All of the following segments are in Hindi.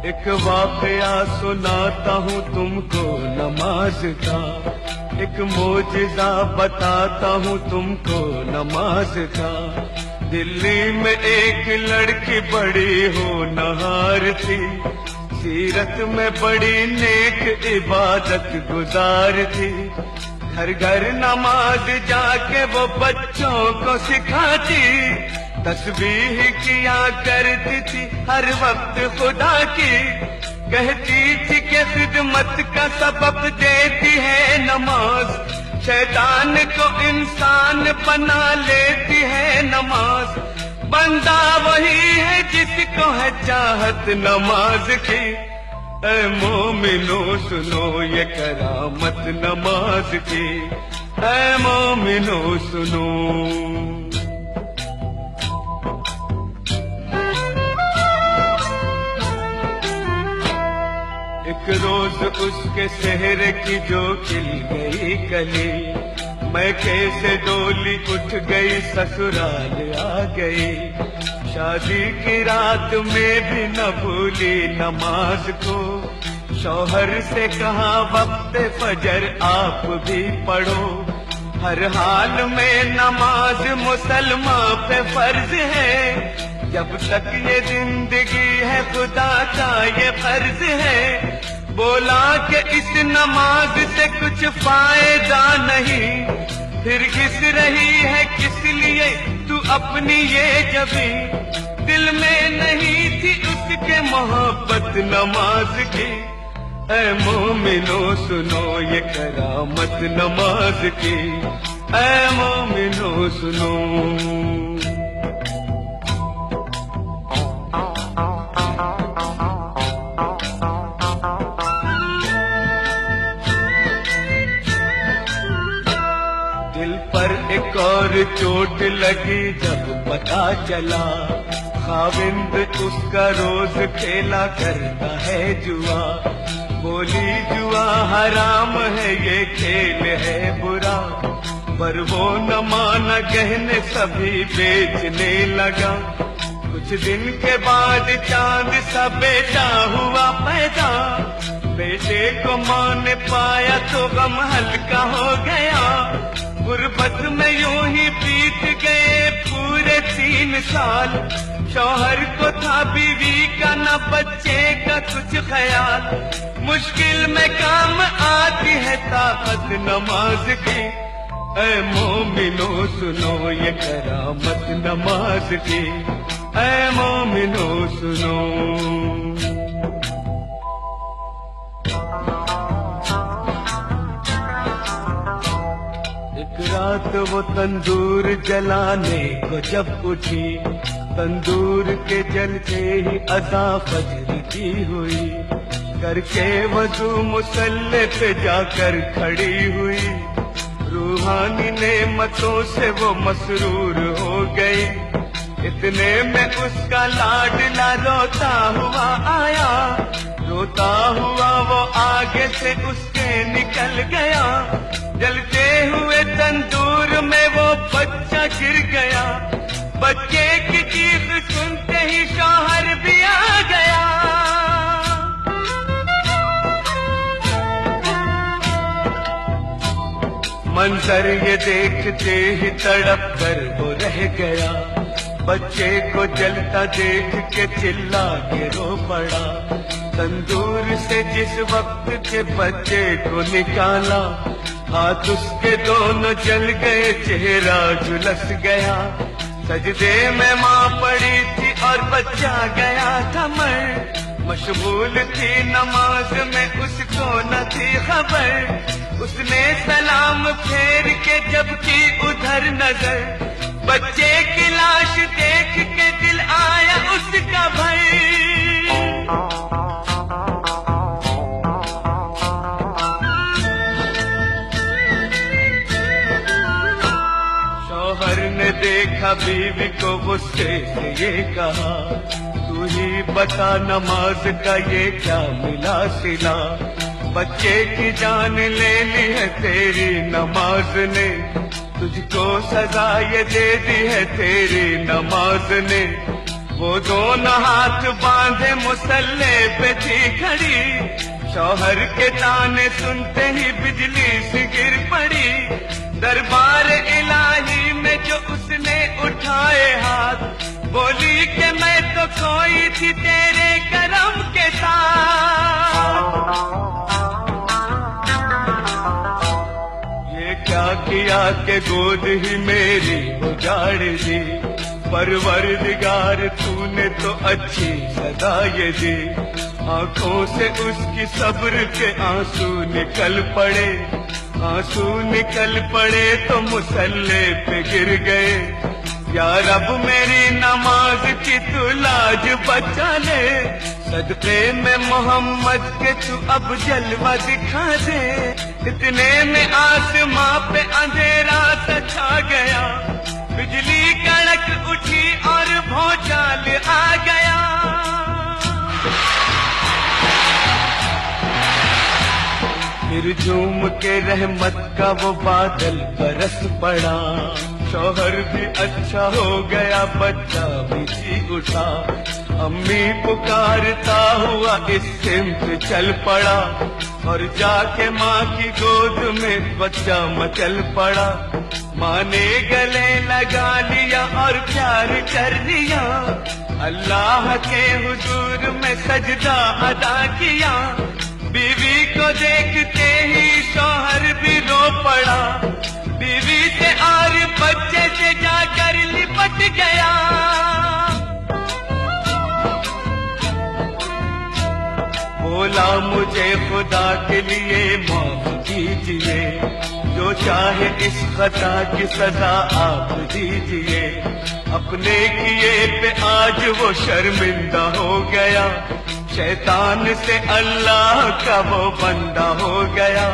एक वाकया सुनाता हूँ तुमको नमाज का, एक मोजिज़ा बताता हूँ तुमको नमाज का। दिल्ली में एक लड़की बड़ी होनहार थी, सीरत में बड़ी नेक इबादत गुजार थी। घर घर नमाज जाके वो बच्चों को सिखाती, तस्बीह किया करती थी हर वक्त खुदा की। कहती थी कि खिदमत का सबब देती है नमाज, शैतान को इंसान बना लेती है नमाज। बंदा वही है जिसको है चाहत नमाज की। ऐ मोमिनो सुनो ये करामत नमाज की, ऐ मोमिनो सुनो। एक रोज उसके सेहरे की जो खिल गई कली, मैके से डोली उठ गई ससुराल आ गई। शादी की रात में भी न भूली नमाज को, शौहर से कहा वक्त फजर आप भी पढ़ो। हर हाल में नमाज मुसलमान पे फर्ज है, जब तक ये जिंदगी है खुदा का ये फर्ज है। बोला कि इस नमाज से कुछ फायदा नहीं, फिर किस रही है किस लिए तू अपनी ये जबी। दिल में नहीं थी उसके मोहब्बत नमाज की। ऐ मोमिनो सुनो ये करामत नमाज की, ऐ मोमिनो सुनो। दिल पर एक और चोट लगी जब पता चला, खाविंद उसका रोज खेला करता है जुआ। बोली जुआ हराम है ये खेल है बुरा, पर वो न माना गहने सभी बेचने लगा। कुछ दिन के बाद चांद सा बेटा हुआ पैदा, बेटे को मां ने पाया तो गम हल्का हो गया। गुर्बत में यूं ही बीत गए पूरे 3 साल, शौहर को था बीवी का न बच्चे का कुछ ख्याल। मुश्किल में काम आती है ताकत नमाज की, ऐ मोमिनो सुनो ये करामत नमाज की, ऐ मोमिनो सुनो। एक रात वो तंदूर जलाने को जब उठी, तंदूर के जलते ही अज़ा फजर की हुई। करके वज़ू मुसल्ले पे जाकर खड़ी हुई, रूहानी नेमतों से वो मसरूर हो गई। इतने में उसका लाडला रोता हुआ आया, रोता हुआ वो आगे से उसके निकल गया। जलते हुए तंदूर में वो बच्चा गिर गया, बच्चे की चीख सुनते ही शौहर भी आ गया। मंजर ये देखते ही तड़प कर वो रह गया। बच्चे को जलता देख के चिल्ला के रो पड़ा। तंदूर से जिस वक्त के बच्चे को निकाला, हाथ उसके दोनों जल गए, चेहरा झुलस गया। सजदे में माँ पड़ी थी और बच्चा गया था मर। मशगूल थी नमाज में उसको न थी खबर। उसने सलाम फेर के जब की उधर नजर, बच्चे की लाश देख के दिल आया उसका भर। शौहर ने देखा बीवी को गुस्से से ये कहा, तू ही बता नमाज का ये क्या मिला सिला। बच्चे की जान ले ली है तेरी नमाज ने, तुझको सजा ये दे दी है तेरी नमाज ने। वो दोनों हाथ बांधे मुसल्ले पे थी खड़ी, शौहर के ताने सुनते ही बिजली सी गिर पड़ी। दरबार इलाही में जो उसने उठाए हाथ, बोली कि मैं तो खोई थी तेरे करम के साथ। ये क्या किया कि गोद ही मेरी उजाड़ दी, परवरदिगार तूने तो अच्छी सदा ये दी। आंखों से उसकी सब्र के आंसू निकल पड़े, आंसू निकल पड़े तो मुसल्ले पे गिर गए। या रब मेरी नमाज की तू लाज बचा ले, सदके में मोहम्मद के तू अब जलवा दिखा दे। इतने में आसमां पे अंधेरा सा छा गया, बिजली कड़क उठी और भौचाल आ गया। फिर झूम के रहमत का वो बादल बरस पड़ा, शौहर भी अच्छा हो गया, बच्चा भी जी उठा। अम्मी पुकारता हुआ इस सिमत चल पड़ा, और जाके माँ की गोद में बच्चा मचल पड़ा। माँ ने गले लगा लिया और प्यार कर लिया, अल्लाह के हुजूर में सजदा अदा किया। बीवी को देखते ही शौहर भी रो पड़ा, बीवी से और बच्चे से जाकर लिपट गया। बोला मुझे खुदा के लिए माफ कीजिए, जो चाहे इस खता की सजा आप दीजिए। अपने किए पे आज वो शर्मिंदा हो गया, शैतान से अल्लाह का वो बंदा हो गया।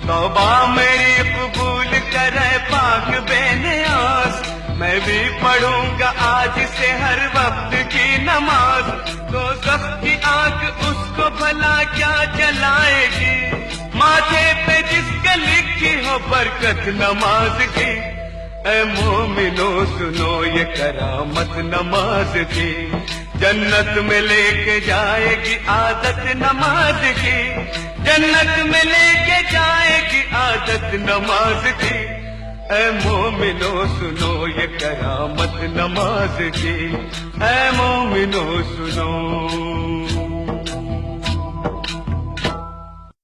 तौबा मेरी कबूल करे पाक बेनियाज, मैं भी पढ़ूंगा आज से हर वक्त की नमाज। दोज़ख की आग उसको भला क्या जलाएगी, माथे पे जिसके लिखी हो बरकत नमाज की। ऐ मोमिनो सुनो ये करामत नमाज की, जन्नत में लेके जाएगी आदत नमाज की, जन्नत में लेके जाएगी आदत नमाज की। ऐ मोमिनो सुनो ये करामत नमाज की, ऐ मोमिनो सुनो।